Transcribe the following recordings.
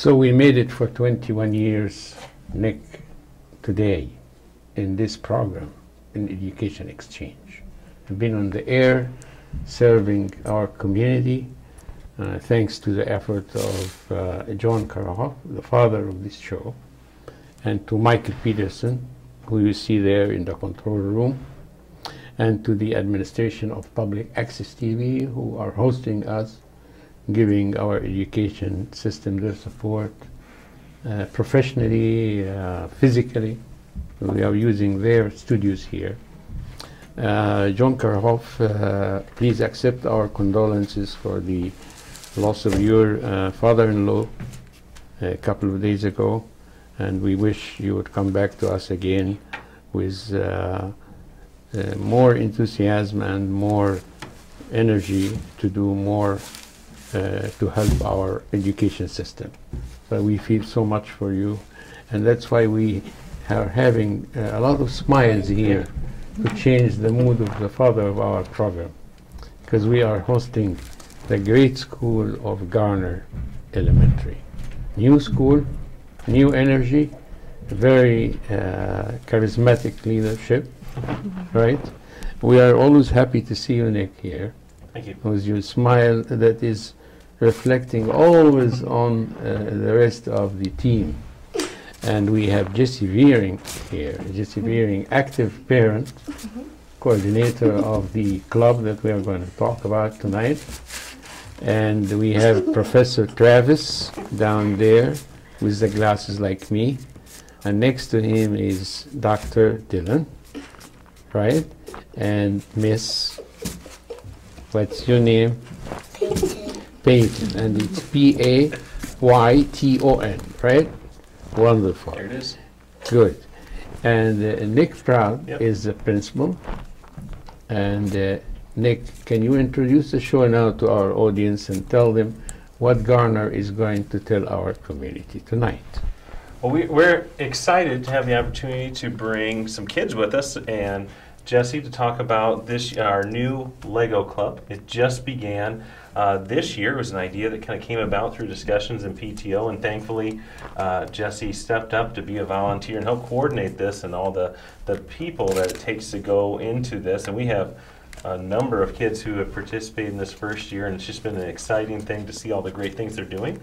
So we made it for 21 years, Nick, today in this program, in Education Exchange. We've been on the air serving our community thanks to the effort of John Karahoff, the father of this show, and to Michael Peterson, who you see there in the control room, and to the administration of Public Access TV, who are hosting us, giving our education system their support professionally, physically. We are using their studios here. John Karahoff, please accept our condolences for the loss of your father-in-law a couple of days ago, and we wish you would come back to us again with more enthusiasm and more energy to do more to help our education system. But we feel so much for you, and that's why we are having a lot of smiles here to change the mood of the father of our program, because we are hosting the great school of Garner Elementary. New school, new energy, very charismatic leadership, right? We are always happy to see you, Nick, here. Thank you. With your smile that is reflecting always on the rest of the team. And we have Jesse Veering here. Jesse Veering, active parent, coordinator of the club that we are going to talk about tonight. And we have Professor Travis down there with the glasses like me. And next to him is Dr. Dylan, right? And Miss, what's your name? Payton. And it's Payton, right? Wonderful. There it is. Good. And Nick Proud Yep. is the principal. And Nick, can you introduce the show now to our audience and tell them what Garner is going to tell our community tonight? Well, we're excited to have the opportunity to bring some kids with us and Jesse to talk about our new Lego Club. It just began this year. It was an idea that kind of came about through discussions in PTO, and thankfully Jesse stepped up to be a volunteer and help coordinate this and all the people that it takes to go into this. And we have a number of kids who have participated in this first year, and it's just been an exciting thing to see all the great things they're doing.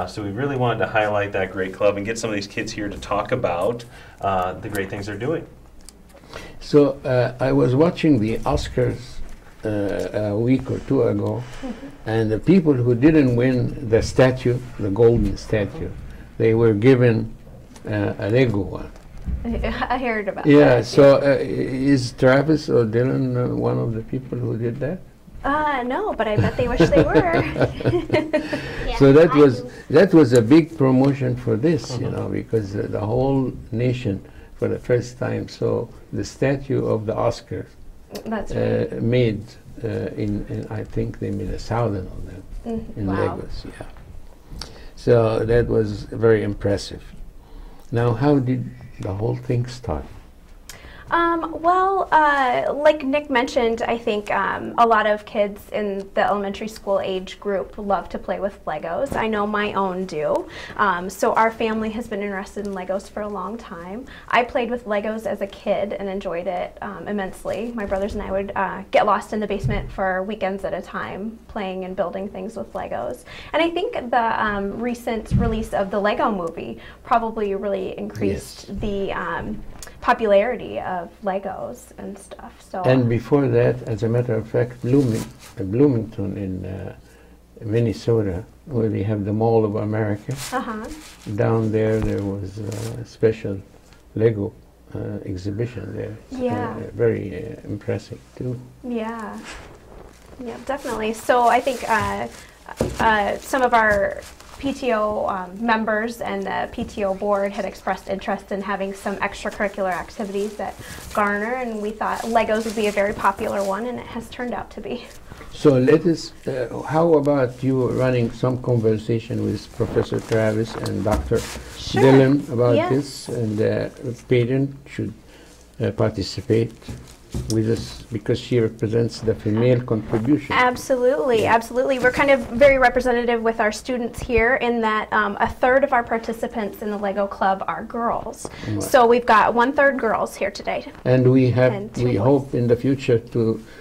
So we really wanted to highlight that great club and get some of these kids here to talk about the great things they're doing. So I was watching the Oscars a week or two ago, and the people who didn't win the statue, the golden statue, they were given a Lego one. I heard about that. Yeah, so is Travis or Dylan one of the people who did that? No, but I bet they wish they were. Yeah, So I that was a big promotion for this, you know, because the whole nation for the first time saw the statue of the Oscars That's right. made in I think they made 1,000 of them in Wow. Legos, yeah. So that was very impressive. Now, how did the whole thing start? Well, like Nick mentioned, I think a lot of kids in the elementary school age group love to play with Legos. I know my own do. So our family has been interested in Legos for a long time. I played with Legos as a kid and enjoyed it immensely. My brothers and I would get lost in the basement for weekends at a time, playing and building things with Legos. And I think the recent release of the Lego movie probably really increased the popularity of Legos and stuff. So And before that, as a matter of fact, Bloomington in Minnesota, where they have the Mall of America, down there was a special Lego exhibition there. Yeah. Very impressive too. yeah, definitely. So I think some of our PTO members and the PTO board had expressed interest in having some extracurricular activities at Garner, and we thought Legos would be a very popular one, and it has turned out to be. So let us, how about you running some conversation with Professor Travis and Dr. Sure. Dylan about Yes. this, and Payton should participate with us because she represents the female contribution. Absolutely, absolutely. We're kind of very representative with our students here in that a third of our participants in the Lego Club are girls. Right. So we've got 1/3 girls here today. And we And two boys. hope in the future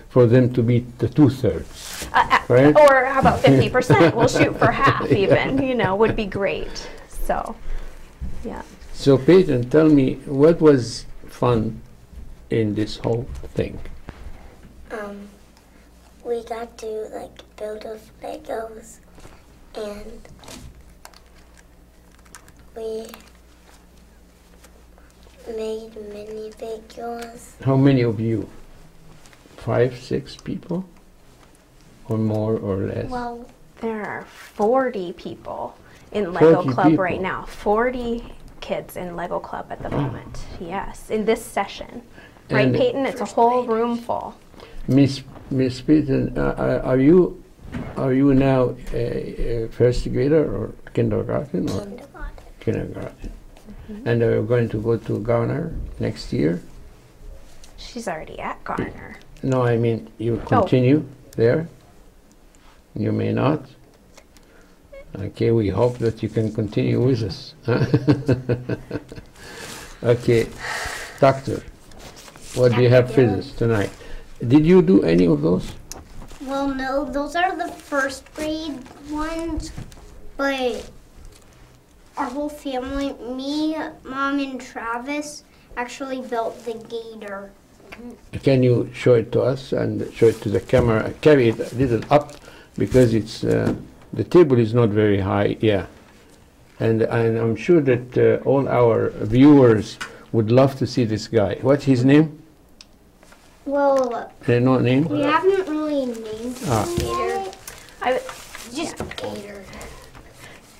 for them to be the 2/3. Right? Or how about 50%? We'll shoot for half even, you know, would be great. So, yeah. So Peyton, tell me, what was fun in this whole thing? We got to like build with Legos, and we made minifigures. How many of you? 5, 6 people? Or more or less? Well, there are 40 people in Lego 40 Club people. right now. 40 kids in Lego Club at the moment. Yes, in this session. Right, And- Peyton? It's a whole room full. Miss Peyton, are you now a first grader or kindergarten or Kindergarten. kindergarten? And are you going to go to Garner next year? She's already at Garner. No, I mean you continue there. You may not. Okay, we hope that you can continue with us. Okay, doctor, what do you have for us tonight? Did you do any of those? Well, no, those are the first grade ones, but our whole family, me, Mom, and Travis, actually built the gator. Can you show it to us and show it to the camera? Carry it a little up because it's the table is not very high. Yeah, and I'm sure that all our viewers would love to see this guy. What's his name? Well, No name. we haven't really named Ah. the gator. I, Just gator.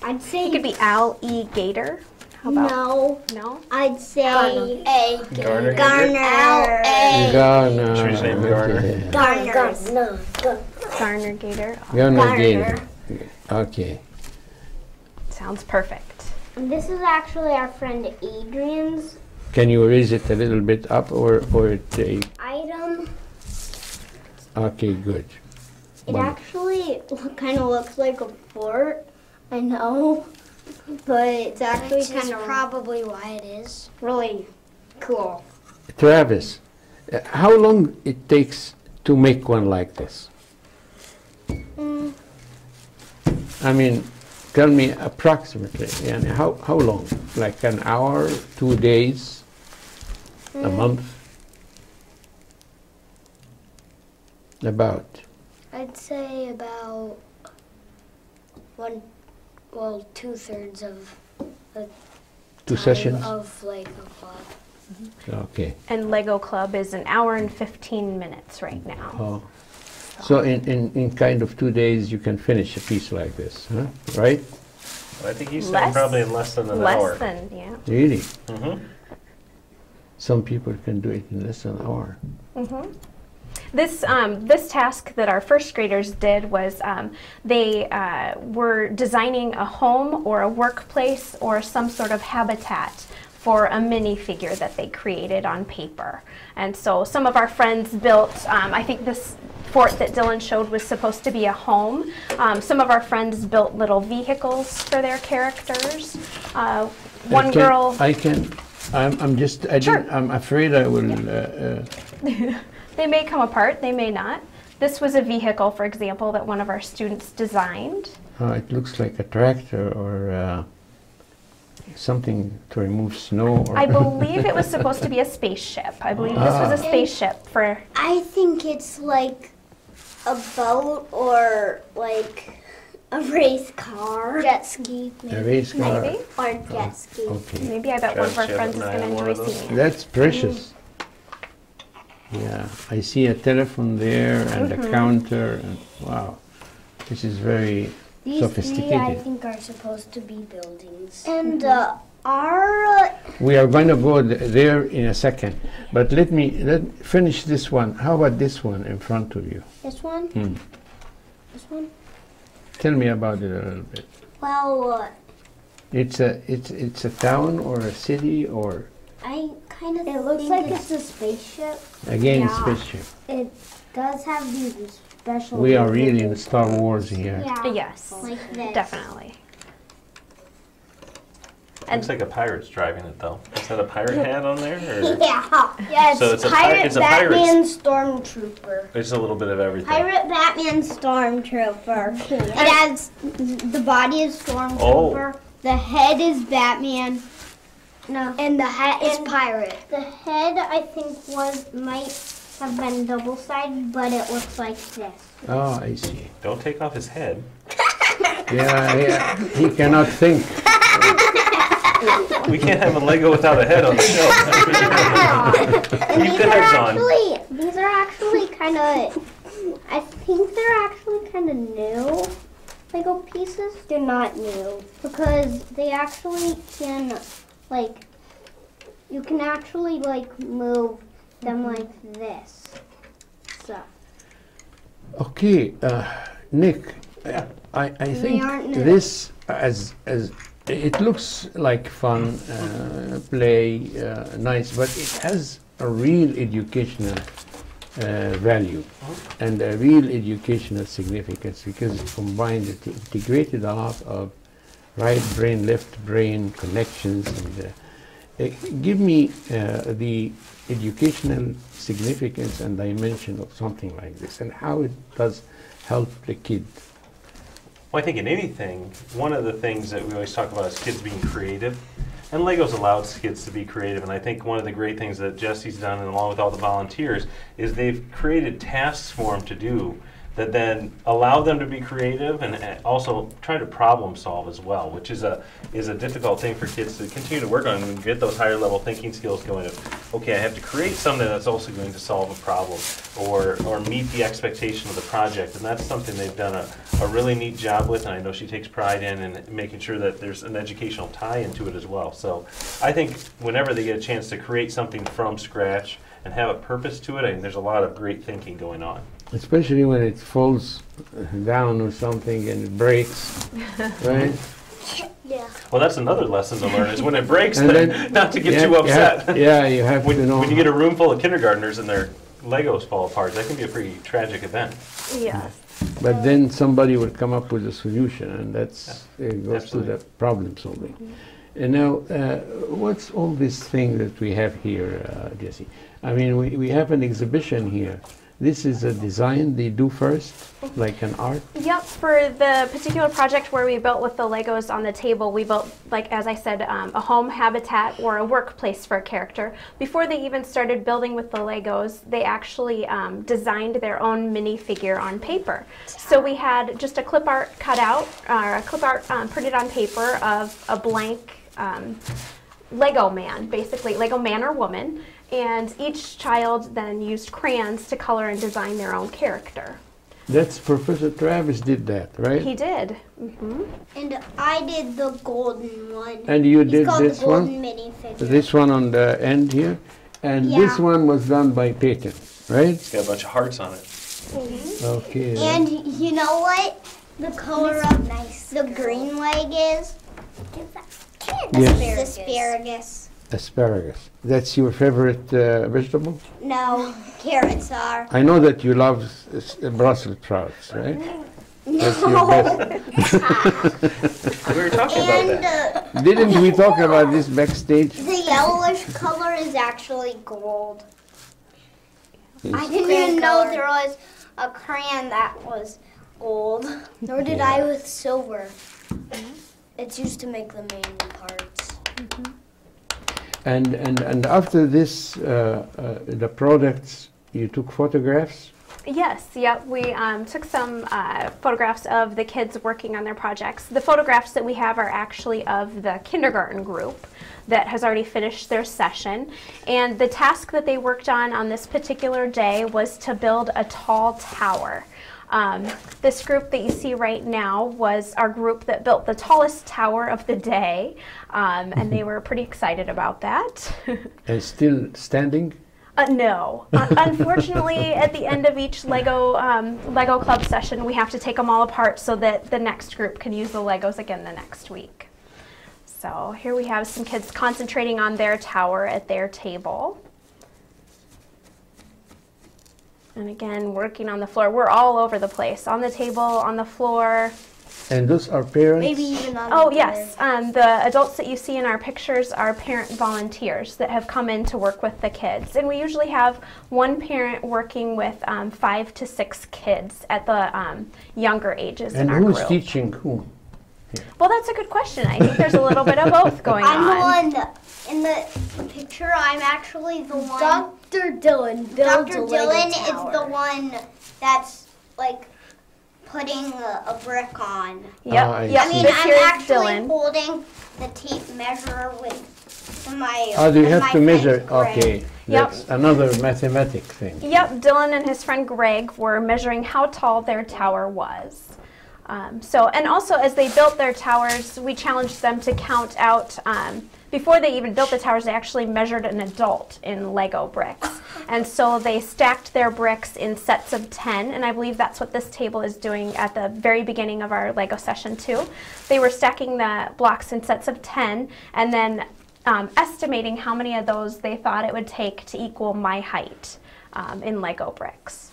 I'd say it could be Al E. Gator. How about? no. No? I'd say Garner. Garner. Garner. Garner. Should we say Garner? Okay. Garner. Garner Gator. Oh, Garner Gator. Okay. sounds perfect. And this is actually our friend Adrian's Can you raise it a little bit up or it? item. Okay, good. It Wonderful. actually kind of looks like a fort. I know, but it's actually Which is kind of probably why it is. really cool. Travis, how long it takes to make one like this? I mean, tell me approximately. And how long? Like an hour, 2 days, a month? About. I'd say about 2/3 of the 2 time sessions? of Lego Club. Okay. And Lego Club is an hour and 15 minutes right now. Oh. So in kind of 2 days you can finish a piece like this, huh? Right? I think he's saying Less- probably in less than an hour. Less than, yeah. Really? Mhm. Some people can do it in less than an hour. This task that our first graders did was they were designing a home or a workplace or some sort of habitat for a minifigure that they created on paper. And so some of our friends built, I think this fort that Dylan showed was supposed to be a home. Some of our friends built little vehicles for their characters. One girl... Sure. I'm afraid I will, They may come apart, they may not. This was a vehicle, for example, that one of our students designed. it looks like a tractor or something to remove snow. Or I believe it was supposed to be a spaceship. I believe this was a spaceship for... I think it's like a boat or like a race car. Jet ski. a race car. Maybe. Or jet ski. Okay. Maybe I bet one of our Travis, friends you is have going to one of enjoy those? seeing it. That's precious. Yeah, I see a telephone there and a counter. And wow, this is very These sophisticated. 3, I think, are supposed to be buildings. And our We are going to go there in a second, but let finish this one. How about this one in front of you? this one. Hmm. This one. Tell me about it a little bit. Well, It's a town or a city or I kind of It looks like it's a spaceship. Again, Yeah. spaceship. It does have these special. We are really in Star Wars here. Yeah. Yes, Like this. definitely. Looks like a pirate's driving it though. Is that a pirate hat on there? Or Yeah, it's, So it's a Pirate pirate's- Batman Stormtrooper. it's a little bit of everything. Pirate Batman Stormtrooper. It has the body is Stormtrooper. The head is Batman. No. And the hat is Pirate. The head I think might have been double-sided, but it looks like this. Oh, I see. Don't take off his head. Yeah, he cannot think. We can't have a Lego without a head on the shelf. And Keep the heads on. these are actually kind of, I think they're actually kind of new Lego pieces. They're not new because they actually can, like, you can actually like move them like this. So. Okay, Nick, Yeah. I think aren't new. this as it looks like fun, play, nice, but it has a real educational value and a real educational significance because it combined, it integrated a lot of right brain, left brain connections. And give me the educational significance and dimension of something like this and how it does help the kid. Well, I think in anything, one of the things that we always talk about is kids being creative. And Lego's allows kids to be creative. And I think one of the great things that Jesse's done, and along with all the volunteers, is they've created tasks for them to do that then allow them to be creative and also try to problem solve as well, which is a difficult thing for kids to continue to work on and get those higher level thinking skills going of, okay, I have to create something that's also going to solve a problem or meet the expectation of the project. And that's something they've done a really neat job with, and I know she takes pride in and making sure that there's an educational tie into it as well. So I think whenever they get a chance to create something from scratch and have a purpose to it, I think there's a lot of great thinking going on. Especially when it falls down or something and it breaks, right? Yeah. Well, that's another lesson to learn is when it breaks, And then then not to get you too have- you have- upset. Yeah, you have to know. When you get a room full of kindergartners and their Legos fall apart, that can be a pretty tragic event. Yes. But then somebody will come up with a solution, and that's it goes to Absolutely. the problem solving. And now, what's all this thing that we have here, Jesse? I mean, we have an exhibition here. This is a design they do first, like an art. Yep, for the particular project where we built with the Legos on the table, we built, like as I said, a home habitat or a workplace for a character. Before they even started building with the Legos, they actually designed their own minifigure on paper. So we had just a clip art cut out, or a clip art printed on paper of a blank Lego man, basically, Lego man or woman. And each child then used crayons to color and design their own character. That's Professor Travis did that, right? He did. Mm-hmm. And I did the golden one. And you It's did called this the golden one, minifigure. this one on the end here, and this Yeah. one was done by Peyton, right? It's got a bunch of hearts on it. Okay. And you know what? The color of the green leg is Yes. asparagus. Asparagus. That's your favorite vegetable? No, carrots are. I know that you love Brussels sprouts, right? That's your best. We were talking about And that. Didn't we talk about this backstage? the yellowish color is actually gold. I didn't even know there was a crayon that was gold. Nor did I with silver. It's used to make the main parts. And after this, the products, you took photographs? Yes, yep. We took some photographs of the kids working on their projects. The photographs that we have are actually of the kindergarten group that has already finished their session. And the task that they worked on this particular day was to build a tall tower. This group that you see right now was our group that built the tallest tower of the day, and they were pretty excited about that. And still standing? No. Unfortunately, at the end of each Lego Club session, we have to take them all apart so that the next group can use the Legos again the next week. So here we have some kids concentrating on their tower at their table. And again, working on the floor. We're all over the place, on the table, on the floor. And those are parents? Maybe even on Oh the yes, the adults that you see in our pictures are parent volunteers that have come in to work with the kids. And we usually have one parent working with 5 to 6 kids at the younger ages And in our who's group. teaching whom? Well, that's a good question. I think there's a little bit of both going I'm on. the one in the picture. I'm actually the one. Dr. Dylan. Dr. Dylan is the one that's like putting a brick on. Yep, I yep. I mean, This I'm here is actually Dylan. holding the tape measure with my. Oh, do you with have my to measure? friend Greg. Okay, Yep. that's another mathematic thing. Yep, Dylan and his friend Greg were measuring how tall their tower was. And also as they built their towers, we challenged them to count out, before they even built the towers, they actually measured an adult in Lego bricks. And so they stacked their bricks in sets of 10, and I believe that's what this table is doing at the very beginning of our Lego session too. They were stacking the blocks in sets of 10, and then estimating how many of those they thought it would take to equal my height in Lego bricks.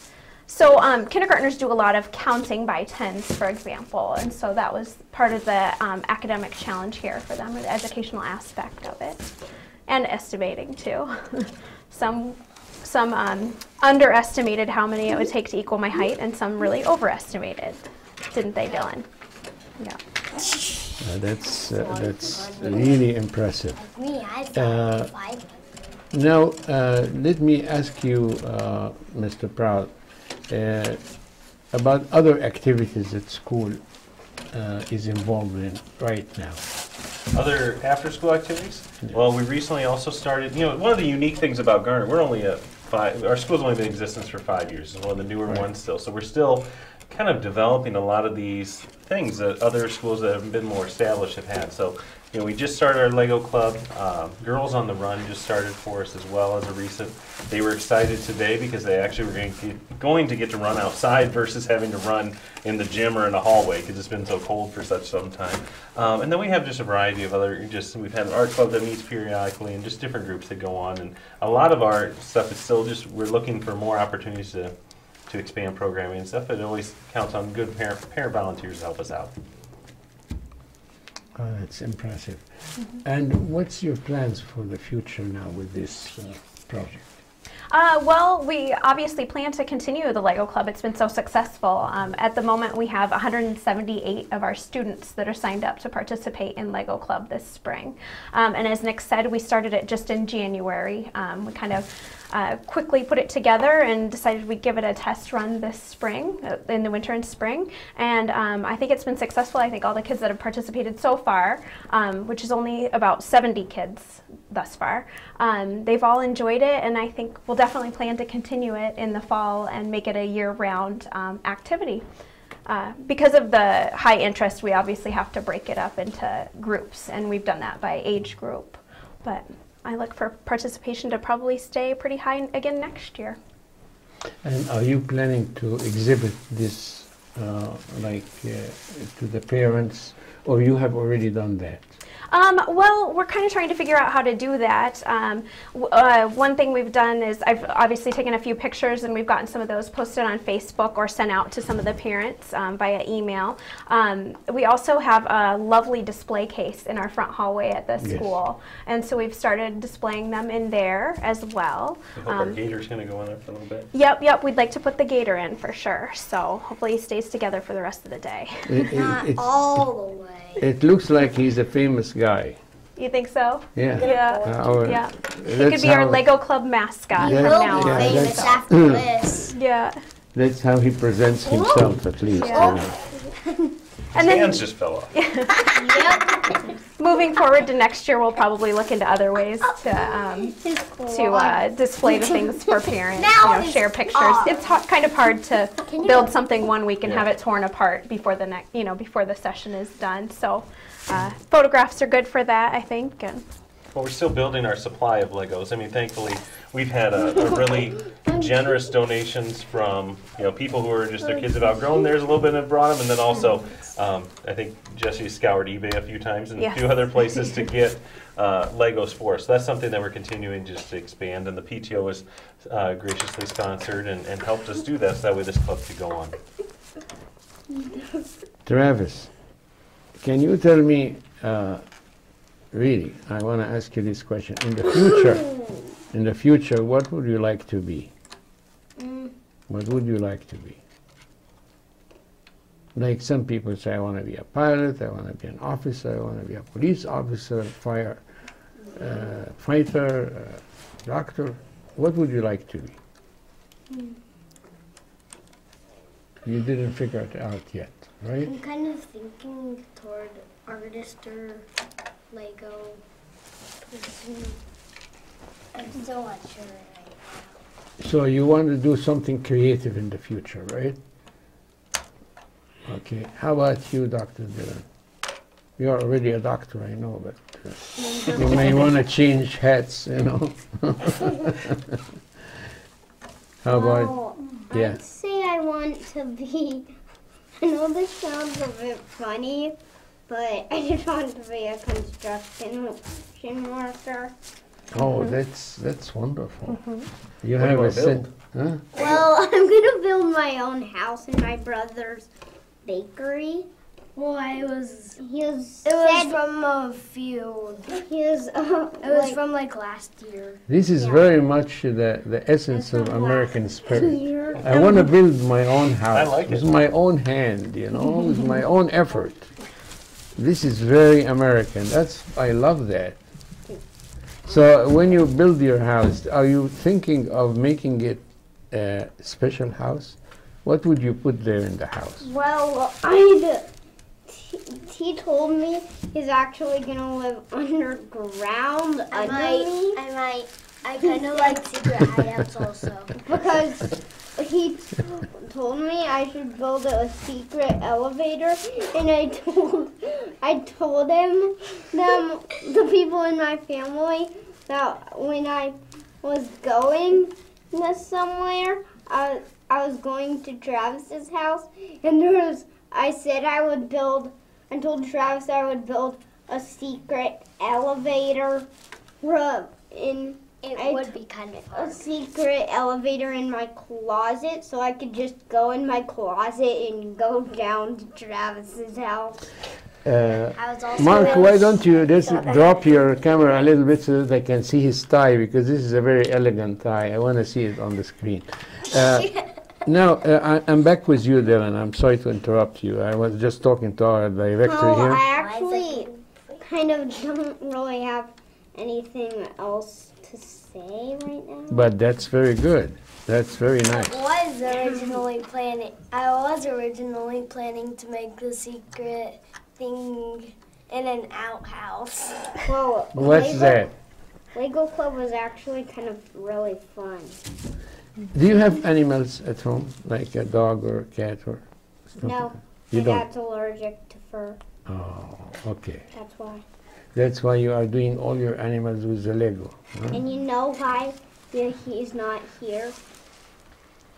So kindergartners do a lot of counting by tens, for example, and so that was part of the academic challenge here for them, or the educational aspect of it, and estimating too. Some underestimated how many it would take to equal my height, and some really overestimated, didn't they, Dylan? Yeah. That's really impressive. Me, I Uh, thought 5. Now, let me ask you, Mr. Proud, about other activities that school is involved in right now. Other after-school activities? Well, we recently also started, one of the unique things about Garner, we're only our school's only been in existence for 5 years. It's one of the newer ones still. So we're still kind of developing a lot of these things that other schools that have been more established have had. So, we just started our Lego Club. Girls on the Run just started for us as well as a recent. They were excited today because they actually were going to get to run outside versus having to run in the gym or in the hallway because it's been so cold for such some time. And then we have just a variety of other, we've had an art club that meets periodically and just different groups that go on. And a lot of our stuff is still we're looking for more opportunities to expand programming and stuff. It always counts on good parent volunteers to help us out. Oh, that's impressive. And what's your plans for the future now with this project? Well, we obviously plan to continue the Lego Club. It's been so successful. At the moment, we have 178 of our students that are signed up to participate in Lego Club this spring. And as Nick said, we started it just in January. We kind of quickly put it together and decided we'd give it a test run this spring, in the winter and spring. And I think it's been successful. I think all the kids that have participated so far, which is only about 70 kids thus far, they've all enjoyed it, and I think we'll definitely plan to continue it in the fall and make it a year-round activity. Because of the high interest, we obviously have to break it up into groups, and we've done that by age group. But I look for participation to probably stay pretty high again next year. And are you planning to exhibit this to the parents, or you have already done that? Well, we're kind of trying to figure out how to do that. One thing we've done is I've obviously taken a few pictures, and we've gotten some of those posted on Facebook or sent out to some of the parents via email. We also have a lovely display case in our front hallway at the school, and so we've started displaying them in there as well. I hope our gator's going to go in there for a little bit. Yep, we'd like to put the gator in for sure, so hopefully he stays together for the rest of the day. Not all the way. It looks like he's a famous guy. You think so? Yeah. Yeah. He could be our Lego Club mascot Yeah, from He'll now be on. famous after this. Yeah. That's how he presents himself, at least. Yeah. His hands just fell off. Yep. Moving forward to next year, we'll probably look into other ways to display the things for parents. Share pictures. It's kind of hard to build something one week and have it torn apart before the before the session is done. So photographs are good for that, I think. And Well, we're still building our supply of Legos. I mean, thankfully, we've had a really generous donations from people who are just their kids have outgrown theirs a little bit and have brought them, and then also I think Jesse scoured eBay a few times and a few other places to get Legos for us. So that's something that we're continuing just to expand, and the PTO has graciously sponsored and helped us do that, so that way this club could go on. Travis, can you tell me, really, I want to ask you this question. In the future, what would you like to be? What would you like to be? Like some people say, I want to be a pilot, I want to be an officer, I want to be a police officer, fighter, doctor. What would you like to be? You didn't figure it out yet, right? I'm kind of thinking toward artist or Lego person. I'm still not sure right So you want to do something creative in the future, right? Okay. How about you, Dr. Dillon? You're already a doctor, I know, but you may want to change hats, How about, yeah. I'd say I want to be, I know this sounds a bit funny, but I just want to be a construction worker. Oh, that's wonderful. You What do have you a wanna build? Huh? Well, I'm going to build my own house in my brother's bakery. Well, He was it was said from a field. he was It was from like last year. This is very much the essence of American spirit. here. I want to build my own house like with it. my own hand, with my own effort. This is very American. I love that. So when you build your house, are you thinking of making it a special house? What would you put there in the house? Well, he told me he's actually gonna live underground under me I kind of like secret hideouts also. because he told me I should build a secret elevator, and I told the people in my family that when I was going somewhere, I was going to Travis's house, and I told Travis I would build a secret elevator Would be kind of a fun. secret elevator in my closet, so I could just go in my closet and go down to Travis's house. I was also Mark, why don't you just drop your camera a little bit so that I can see his tie, because this is a very elegant tie. I want to see it on the screen. Now, I'm back with you, Dylan. I'm sorry to interrupt you. I was just talking to our director No, here. I actually kind of don't really have anything else to say right now. But that's very good. That's very nice. I was originally planning to make the secret thing in an outhouse. Well, What's that? Lego Club was actually kind of really fun. Do you have animals at home, like a dog or a cat or something? No, You my don't? dad's allergic to fur. Oh, okay. That's why. That's why you are doing all your animals with the Lego. Huh? And you know why he's not here?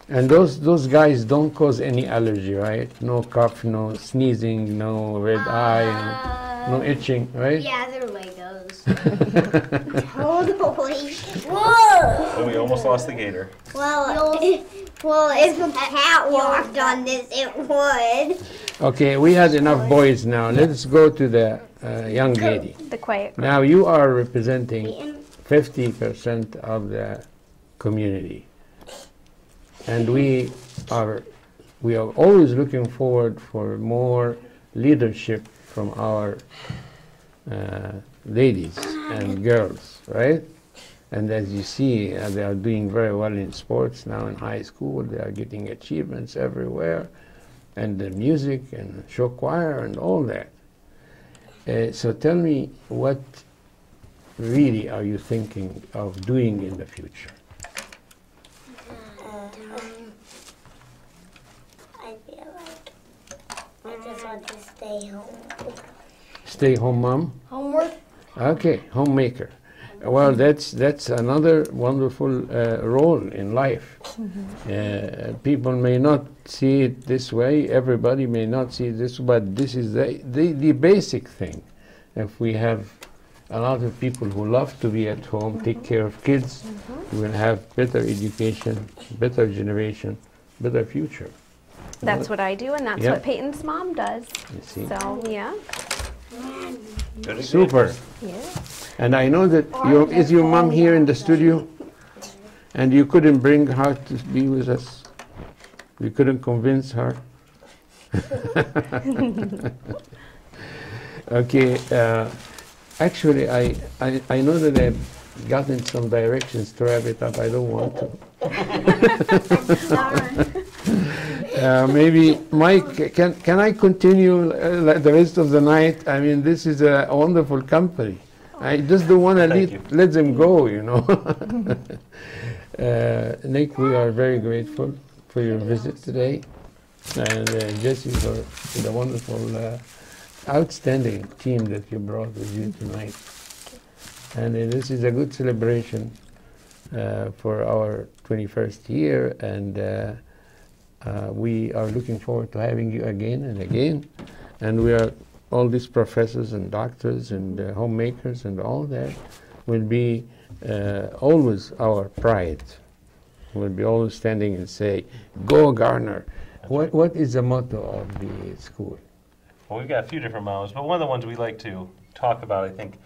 And those guys don't cause any allergy, right? No cough, no sneezing, no red eye, no itching, right? Yeah, they're Legos. Totally. Oh, we almost lost the gator. Well, if a cat walked on this, it would. Okay, we had enough boys now. Let's go to the young lady. The quiet. Now you are representing 50% of the community. And we are always looking forward for more leadership from our ladies and girls, right? And as you see, they are doing very well in sports now in high school. They are getting achievements everywhere, and the music and show choir and all that. So tell me, what really are you thinking of doing in the future? I feel like I just want to stay home. Stay home mom? Homework? Okay, homemaker. Well, that's another wonderful role in life. People may not see it this way. Everybody may not see it this way, but this is the basic thing. If we have a lot of people who love to be at home, take care of kids, we will have better education, better generation, better future. That's what I do, and that's Yeah. what Peyton's mom does. You see? So, yeah. Good Super. example. Yeah. And I know that is your mom here in the studio? And you couldn't bring her to be with us? You couldn't convince her? Okay. Actually, I know that I've gotten some directions to wrap it up. I don't want to. Maybe, Mike, can I continue the rest of the night? I mean, this is a wonderful company. I just don't want to let them go, you know. Nick, we are very grateful for your visit today. And Jesse for the wonderful, outstanding team that you brought with you tonight. And this is a good celebration for our 21st year. And we are looking forward to having you again and again. And we are, all these professors and doctors and homemakers and all that will be always our pride. We'll be always standing and say, "Go Garner." What is the motto of the school? Well, we've got a few different mottos, but one of the ones we like to talk about, I think,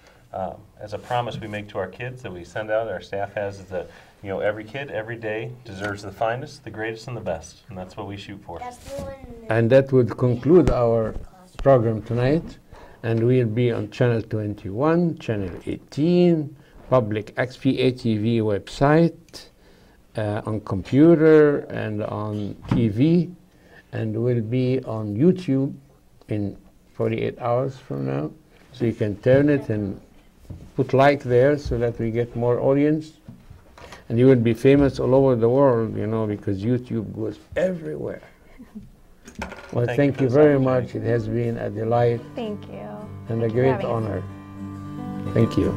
as a promise we make to our kids that we send out, our staff has, is that, you know, every kid, every day deserves the finest, the greatest, and the best. And that's what we shoot for. That's the one. And that would conclude our program tonight. And we'll be on Channel 21, Channel 18, Public XPA TV website, on computer and on TV. And we'll be on YouTube in 48 hours from now. So you can turn it and put like there so that we get more audience. And you will be famous all over the world, you know, because YouTube goes everywhere. Well, thank you very much. It has been a delight Thank you. and Thank a you for great having us. honor. Thank you.